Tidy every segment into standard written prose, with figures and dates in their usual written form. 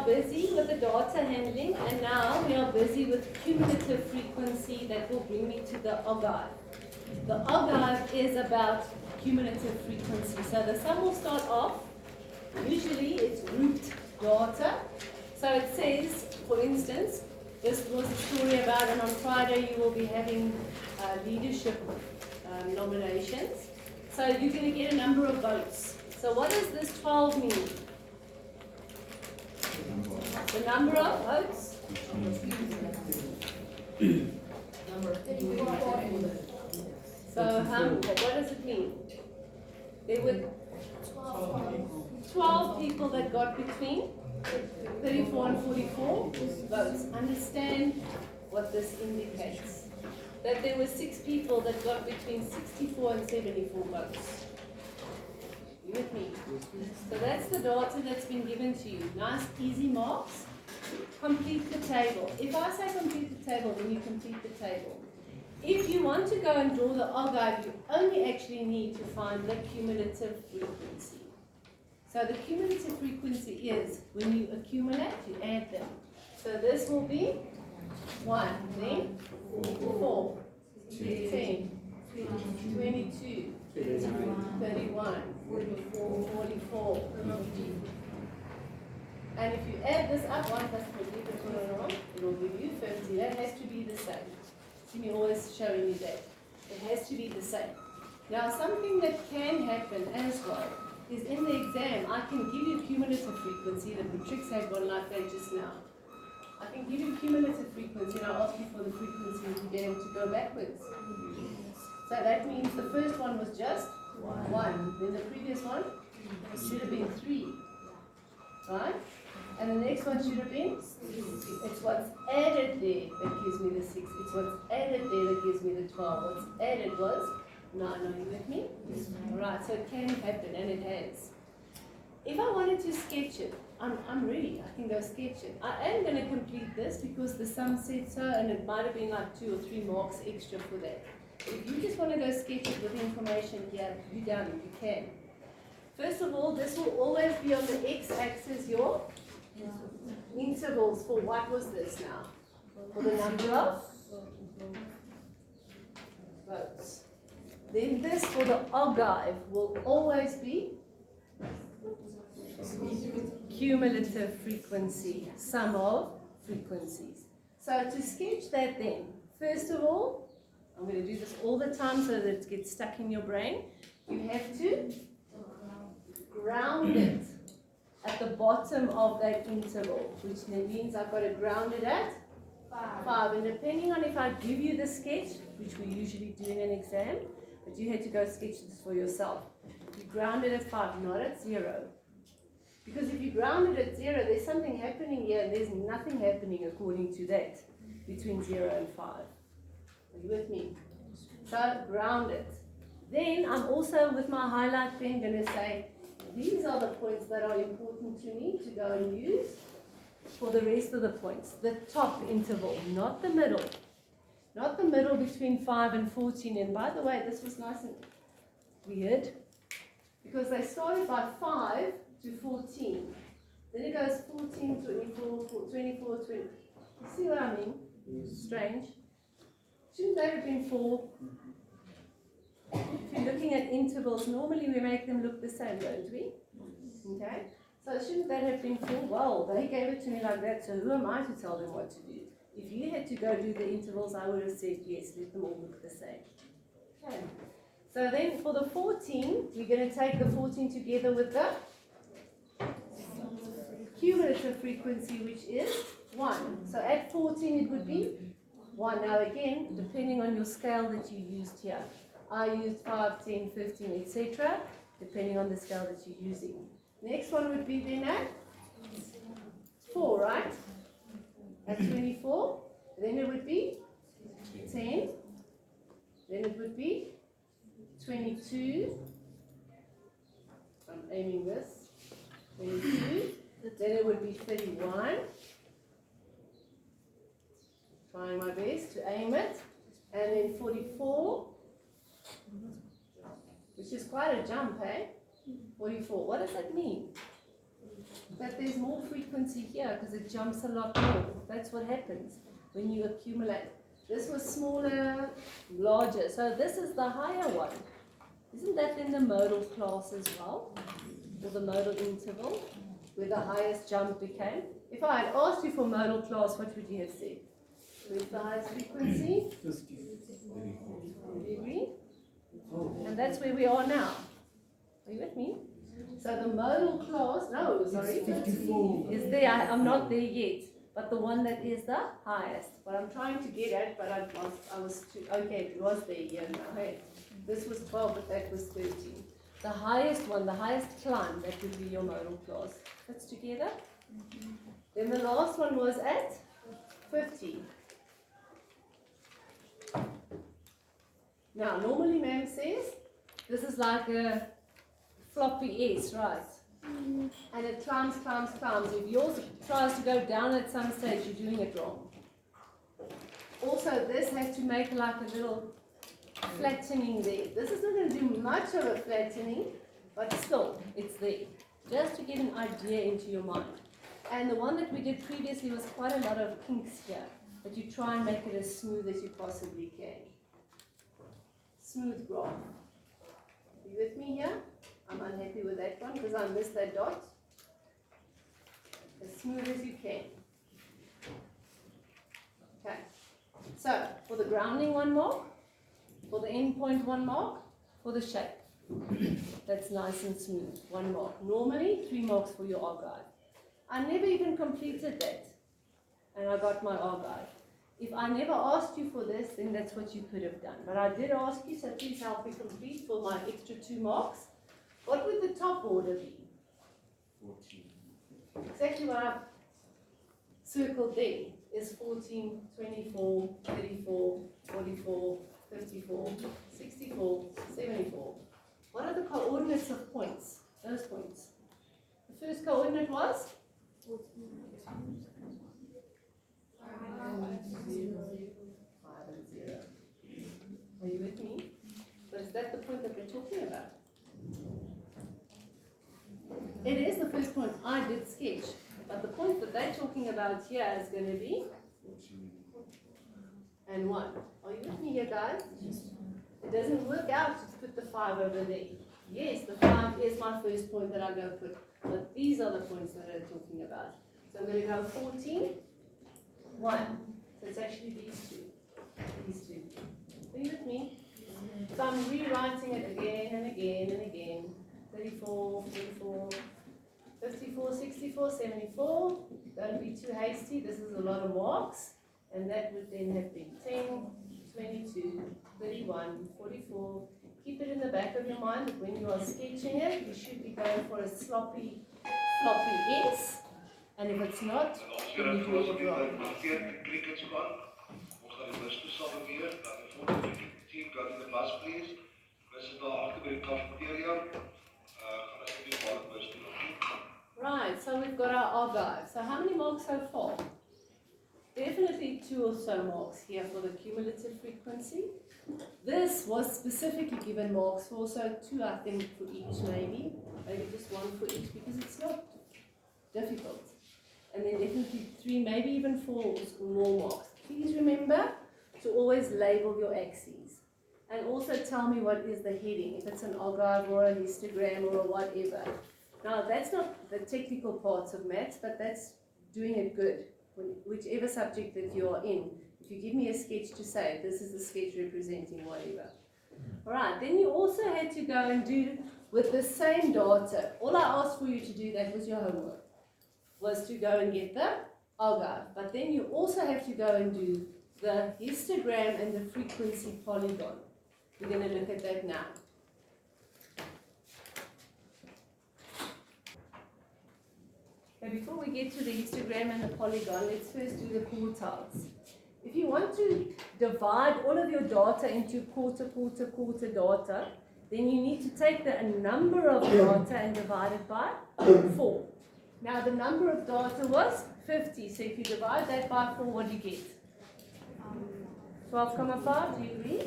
busy with the data handling, and now we are busy with cumulative frequency that will bring me to the Ogive. The Ogive is about cumulative frequency. So the sum will start off, usually it's grouped data. So it says, for instance, this was a story about, and on Friday you will be having leadership nominations. So you're going to get a number of votes. So what does this 12 mean? The number of votes? So what does it mean? There were 12 people that got between 34 and 44 votes. Understand what this indicates. That there were 6 people that got between 64 and 74 votes. You with me? So that's the data that's been given to you. Nice, easy marks. Complete the table. If I say complete the table, then you complete the table. If you want to go and draw the Ogive, you only actually need to find the cumulative frequency. So the cumulative frequency is when you accumulate, you add them. So this will be 1, then 4, 10, 22, 31, 44. And if you add this up, 1 plus 20, it will give you 50. That has to be the same. See me always showing you that. It has to be the same. Now something that can happen as well is in the exam, I can give you cumulative frequency. The tricks had one like that just now. I can give you cumulative frequency and I'll ask you for the frequency to be able to go backwards. So that means the first one was just 1. Then the previous one should have been 3. Right? And the next one should have been, it's what's added there that gives me the 6. It's what's added there that gives me the 12. What's added was 9. Are you with me? Alright, so it can happen, and it has. If I wanted to sketch it, I'm ready. I can go sketch it. I am going to complete this because the sum said so, and it might have been like 2 or 3 marks extra for that. If you just want to go sketch it with the information here, you're done. You can. First of all, this will always be on the x-axis, your intervals for what was this now? For the number of votes. Then this for the Ogive will always be cumulative frequency, sum of frequencies. So to sketch that then, first of all, I'm going to do this all the time so that it gets stuck in your brain. You have to ground it at the bottom of that interval, which means I've got to ground it at 5. And depending on if I give you the sketch, which we usually do in an exam, but you had to go sketch this for yourself. You ground it at 5, not at 0. Because if you ground it at 0, there's something happening here, and there's nothing happening according to that between 0 and 5. Are you with me? So ground it. Then I'm also with my highlight pen going to say, these are the points that are important to me to go and use for the rest of the points. The top interval, not the middle. Not the middle between 5 and 14. And by the way, this was nice and weird because they started by 5 to 14. Then it goes 14, 24, 24, 20. You see what I mean? Strange. Shouldn't they have been 4? If you're looking at intervals, normally we make them look the same, don't we? Okay? So shouldn't that have been 4? Well, they gave it to me like that, so who am I to tell them what to do? If you had to go do the intervals, I would have said, yes, let them all look the same. Okay. So then for the 14, we're going to take the 14 together with the cumulative frequency, which is 1. So at 14, it would be 1. Now again, depending on your scale that you used here. I used 5, 10, 15, etc. depending on the scale that you're using. Next one would be then at 4, right? At 24. Then it would be 10. Then it would be 22. I'm aiming this. 22. Then it would be 31. Trying my best to aim it. And then 44. Which is quite a jump, eh? 44. What does that mean? that there's more frequency here because it jumps a lot more. That's what happens when you accumulate. This was smaller, larger. So this is the higher one. Isn't that in the modal class as well? Or the modal interval, where the highest jump became? If I had asked you for modal class, what would you have said? Where's the highest frequency? 50. Do you agree? And that's where we are now. Are you with me? So the modal class, no, sorry, 54. is there. I'm not there yet. But the one that is the highest. What I'm trying to get at, but I was too, okay, it was there here now. Hey, this was 12, but that was 13. The highest one, the highest climb, that would be your modal class. That's together. Then the last one was at 50. Now, normally ma'am says, this is like a floppy S, right? And it climbs, climbs, climbs. If yours tries to go down at some stage, you're doing it wrong. Also, this has to make like a little flattening there. This is not going to do much of a flattening, but still, it's there. Just to get an idea into your mind. And the one that we did previously was quite a lot of kinks here, but you try and make it as smooth as you possibly can. Smooth graph. Are you with me here? I'm unhappy with that one because I missed that dot. As smooth as you can. Okay. So, for the grounding 1 mark, for the endpoint 1 mark, for the shape. That's nice and smooth, 1 mark. Normally, 3 marks for your Ogive. I never even completed that. And I got my Ogive. If I never asked you for this, then that's what you could have done. But I did ask you, so please help me complete for my extra 2 marks. What would the top order be? 14. Exactly what I've circled there is 14, 24, 34, 44, 54, 64, 74. What are the coordinates of points? Those points. The first coordinate was? 5 and 0. Are you with me? So is that the point that we're talking about? It is the first point I did sketch, but the point that they're talking about here is going to be 14. and 1. Are you with me here, guys? It doesn't work out to put the 5 over there. Yes, the 5 is my first point that I'm going to put, but these are the points that I'm talking about. So I'm going to go 14, 1. So it's actually these two. These two. Are you with me? So I'm rewriting it again and again and again. 34, 44, 54, 64, 74. Don't be too hasty. This is a lot of marks. And that would then have been 10, 22, 31, 44. Keep it in the back of your mind that when you are sketching it, you should be going for a sloppy, floppy S. And if it's not, then you're doing it wrong. Right, so we've got our Ogive. So how many marks so far? Definitely 2 or so marks here for the cumulative frequency. This was specifically given marks for, so 2 I think for each maybe just 1 for each because it's not difficult. And then definitely 3, maybe even 4 more marks. Please remember to always label your axes. And also tell me what is the heading, if it's an Ogive or a histogram or whatever. Now that's not the technical parts of maths, but that's doing it good. Whichever subject that you are in, if you give me a sketch to say, this is the sketch representing whatever. Alright, then you also had to go and do with the same data. All I asked for you to do, that was your homework, was to go and get the Ogive. But then you also have to go and do the histogram and the frequency polygon. We're going to look at that now. Now before we get to the histogram and the polygon, let's first do the quartiles. If you want to divide all of your data into quarter data, then you need to take the number of data and divide it by 4. Now the number of data was 50, so if you divide that by 4, what do you get? 12,5, do you agree?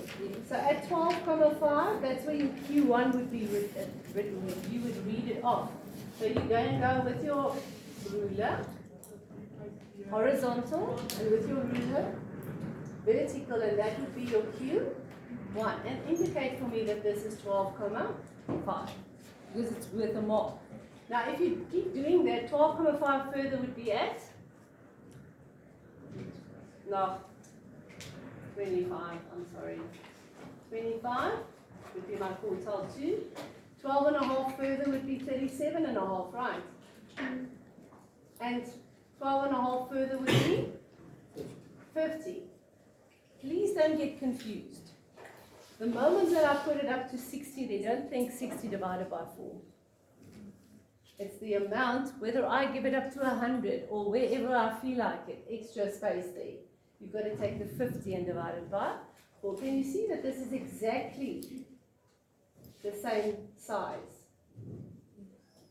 So at 12,5, that's where your Q1 would be written with. You would read it off. So you're going to go with your ruler, horizontal, and with your ruler, vertical, and that would be your Q1. And indicate for me that this is 12,5, because it's with a mark. Now if you keep doing that, 12,5 further would be at? No, 25, I'm sorry. 25 would be my quartile 2. 12.5 further would be 37.5, right? And 12.5 further would be 50. Please don't get confused. The moment that I put it up to 60, they don't think 60 divided by 4. It's the amount, whether I give it up to 100 or wherever I feel like it, extra space there. You've got to take the 50 and divide it by 4. Can you see that this is exactly the same size?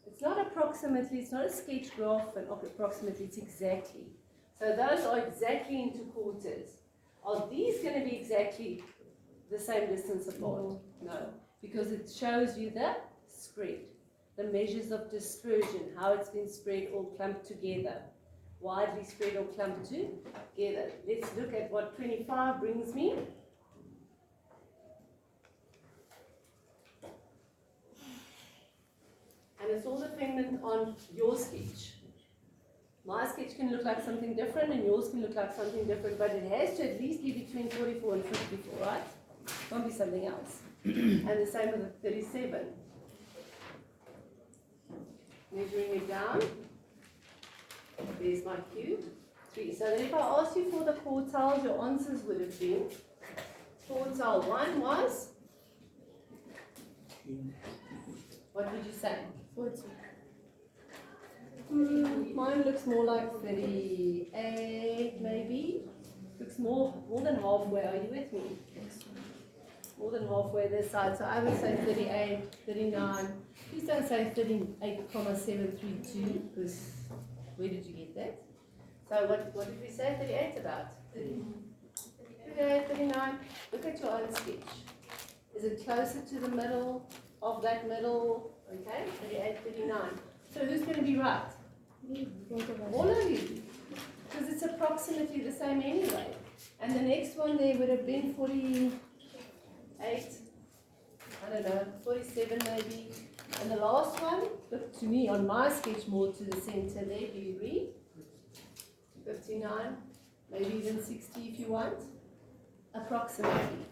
It's not approximately, it's not a sketch graph and approximately, it's exactly. So those are exactly into quarters. Are these going to be exactly the same distance apart? No, because it shows you the spread, the measures of dispersion, how it's been spread all clumped together, widely spread or clumped together. Let's look at what 25 brings me. And it's all dependent on your sketch. My sketch can look like something different and yours can look like something different, but it has to at least be between 44 and 54, right? It won't be something else. And the same with the 37. Measuring it down. There's my Q. 3. So then if I ask you for the quartiles, your answers would have been, quartile 1 was? What would you say? 40. Mine looks more like 38, maybe. Looks more than halfway. Are you with me? More than halfway this side. So I would say 38, 39. Please don't say 38,732, because where did you get that? So what did we say 38 about? 38, 39. Look at your own sketch. Is it closer to the middle of that middle? Okay, 38, 39. So who's going to be right? All of you. Because it's approximately the same anyway. And the next one there would have been 48, I don't know, 47 maybe. And the last one, look to me on my sketch more to the center there, do you agree? 59, maybe even 60 if you want. Approximately.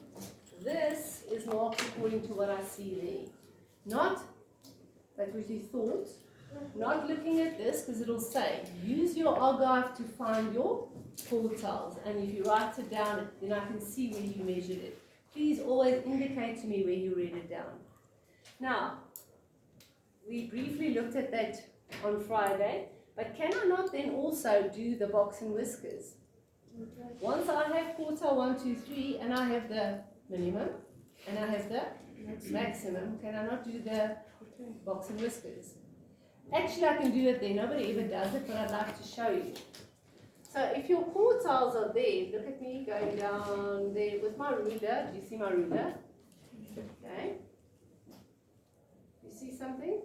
This is marked according to what I see there. Not that which you thought. Not looking at this, because it'll say, use your Ogive to find your quartiles. And if you write it down, then I can see where you measured it. Please always indicate to me where you wrote it down. Now, we briefly looked at that on Friday, but can I not then also do the box and whiskers? Once I have quartile 1, 2, 3, and I have the minimum, and I have the maximum, can I not do the box and whiskers? Actually, I can do it there. Nobody ever does it, but I'd like to show you. So if your quartiles are there, look at me going down there with my ruler. Do you see my ruler? Okay. You see something?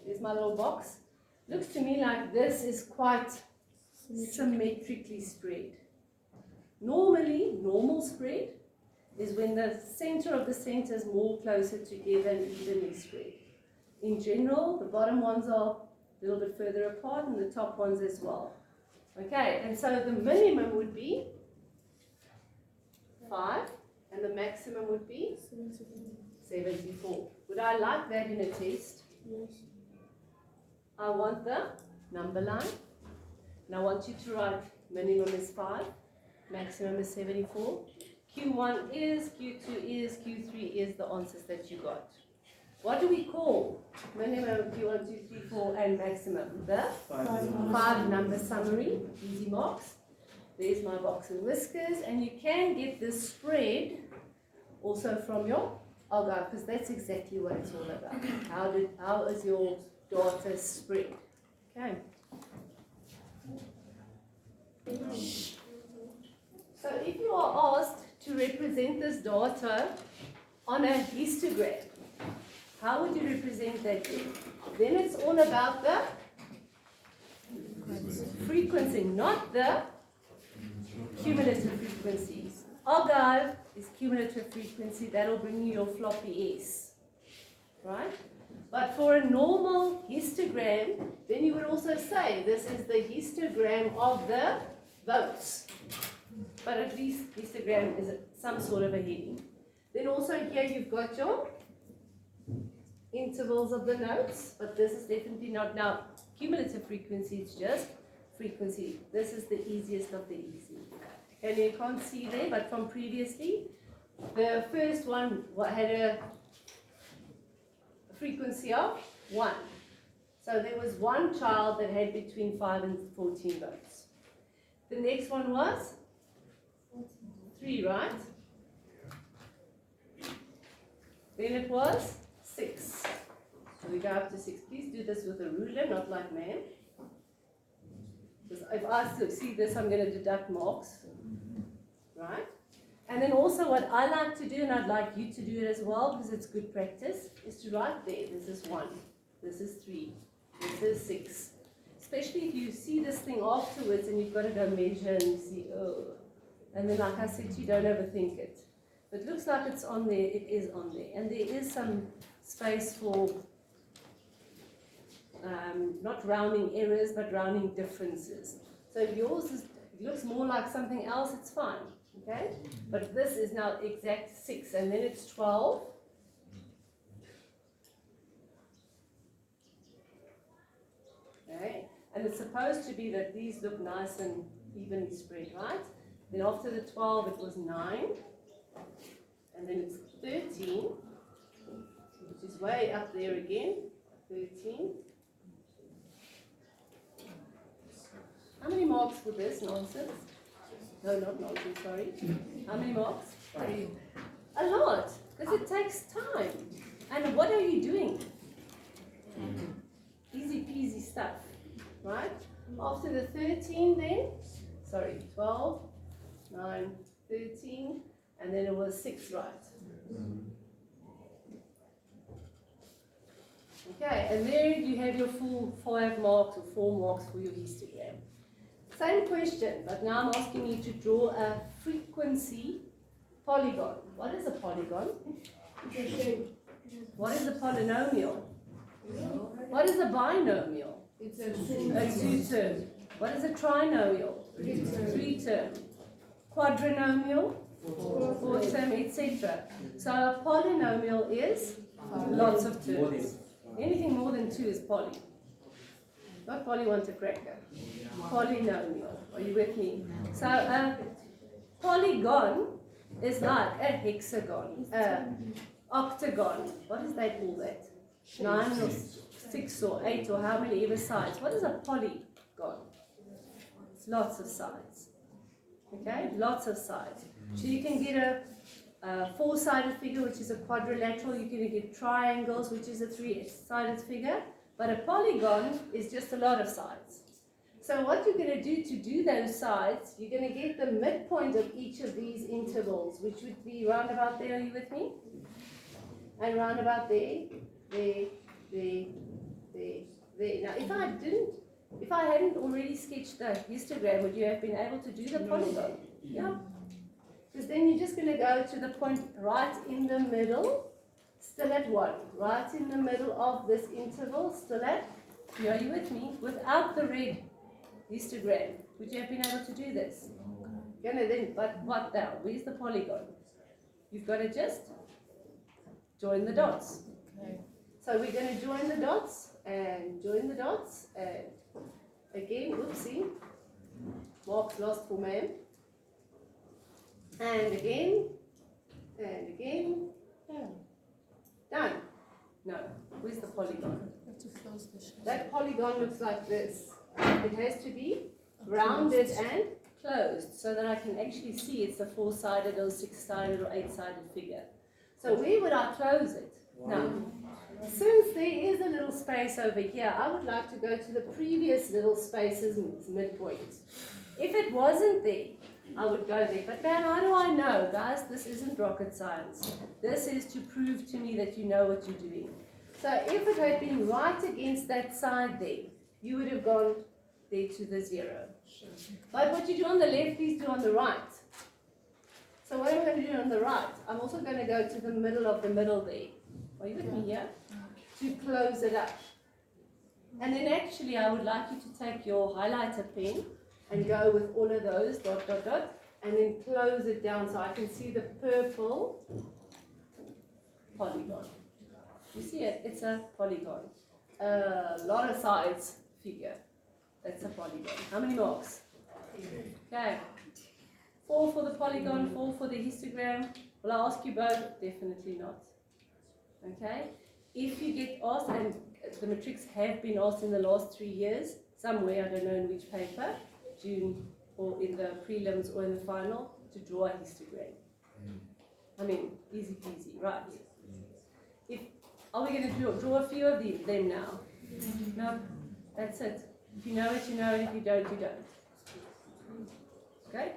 There's my little box. Looks to me like this is quite symmetrically spread. Normally, normal spread is when the center of the center is more closer together and evenly spread. In general, the bottom ones are a little bit further apart and the top ones as well. Okay, and so the minimum would be 5 and the maximum would be 74. Would I like that in a test? Yes. I want the number line. And I want you to write minimum is 5, maximum is 74. Q1 is, Q2 is, Q3 is the answers that you got. What do we call minimum, Q1, 2, 3, 4, and maximum? The 5 number summary, easy marks. There's my box and whiskers, and you can get this spread also from your Ogive, because that's exactly what it's all about. How is your data spread? Okay. So if you are asked to represent this data on a histogram, How would you represent that then? Then it's all about the frequency, not the cumulative frequencies. Ogive is cumulative frequency, that'll bring you your floppy S, right? But for a normal histogram, then you would also say this is the histogram of the votes. But at least histogram is some sort of a heading. Then also here you've got your intervals of the notes, but this is definitely not now cumulative frequency, it's just frequency. This is the easiest of the easy. And you can't see there, but from previously, the first one had a frequency of 1. So there was one child that had between 5 and 14 votes. The next one was 3, right? Then it was 6. So we go up to 6. Please do this with a ruler, not like man. Because if I see this, I'm going to deduct marks. Right? And then also what I like to do, and I'd like you to do it as well, because it's good practice, is to write there, this is 1, this is 3, this is 6. Especially if you see this thing afterwards and you've got to go measure and you see, oh. And then like I said, you don't overthink it. But it looks like it's on there, it is on there. And there is some space for not rounding errors, but rounding differences. So if yours looks more like something else, it's fine. Okay? But this is now exact 6, and then it's 12. Okay? And it's supposed to be that these look nice and evenly spread, right? Then after the 12, it was 9. And then it's 13, which is way up there again. 13. How many marks for this nonsense? No, not nonsense, sorry. How many marks? A lot, because it takes time. And what are you doing? Easy peasy stuff, right? After the 13 then, 12, 9, 13, and then it was 6, right? Okay, and there you have your full 5 marks or 4 marks for your histogram. Same question, but now I'm asking you to draw a frequency polygon. What is a polygon? What is a polynomial? What is a binomial? It's a two-term. What is a trinomial? 3-term. Quadrinomial? 4-term, etc. So a polynomial is lots of terms. Anything more than 2 is poly. Not poly want a cracker. Polynomial. Are you with me? So a polygon is like a hexagon, octagon. What does they call that? 9 or 6 or 8 or how many ever sides. What is a polygon? It's lots of sides. Okay, lots of sides. So you can get a 4-sided figure, which is a quadrilateral. You can get triangles, which is a 3-sided figure. But a polygon is just a lot of sides. So what you're going to do those sides, you're going to get the midpoint of each of these intervals, which would be round about there. Are you with me? And round about there, there. Now, if I hadn't already sketched the histogram, would you have been able to do the polygon? Yeah. Because then you're just going to go to the point right in the middle, still at 1. Right in the middle of this interval, still at, are you with me? Without the red histogram, would you have been able to do this? But what now? Where's the polygon? You've got to just join the dots. Okay. So we're going to join the dots, and again, whoopsie, marks lost for man. And again, done. No, where's the polygon? You have to close the shape. That polygon looks like this. It has to be rounded and closed so that I can actually see it's a 4-sided or 6-sided or 8-sided figure. So where would I close it? Now, since there is a little space over here, I would like to go to the previous little space's midpoint. If it wasn't there, I would go there. But man, how do I know? Guys, this isn't rocket science. This is to prove to me that you know what you're doing. So if it had been right against that side there, you would have gone there to the 0. But what you do on the left, please do on the right. So what I'm going to do on the right, I'm also going to go to the middle of the middle there. Are you with me here? To close it up. And then actually I would like you to take your highlighter pen and go with all of those, dot, dot, dot, and then close it down so I can see the purple polygon. You see it? It's a polygon. A lot of sides figure. That's a polygon. How many marks? Okay. 4 for the polygon, 4 for the histogram. Will I ask you both? Definitely not. Okay? If you get asked, and the matrics have been asked in the last 3 years, somewhere, I don't know in which paper, June, or in the prelims or in the final, to draw a histogram. I mean, easy peasy, right? Are we going to draw a few of them now? No? That's it. If you know it, you know it. If you don't, you don't. Okay?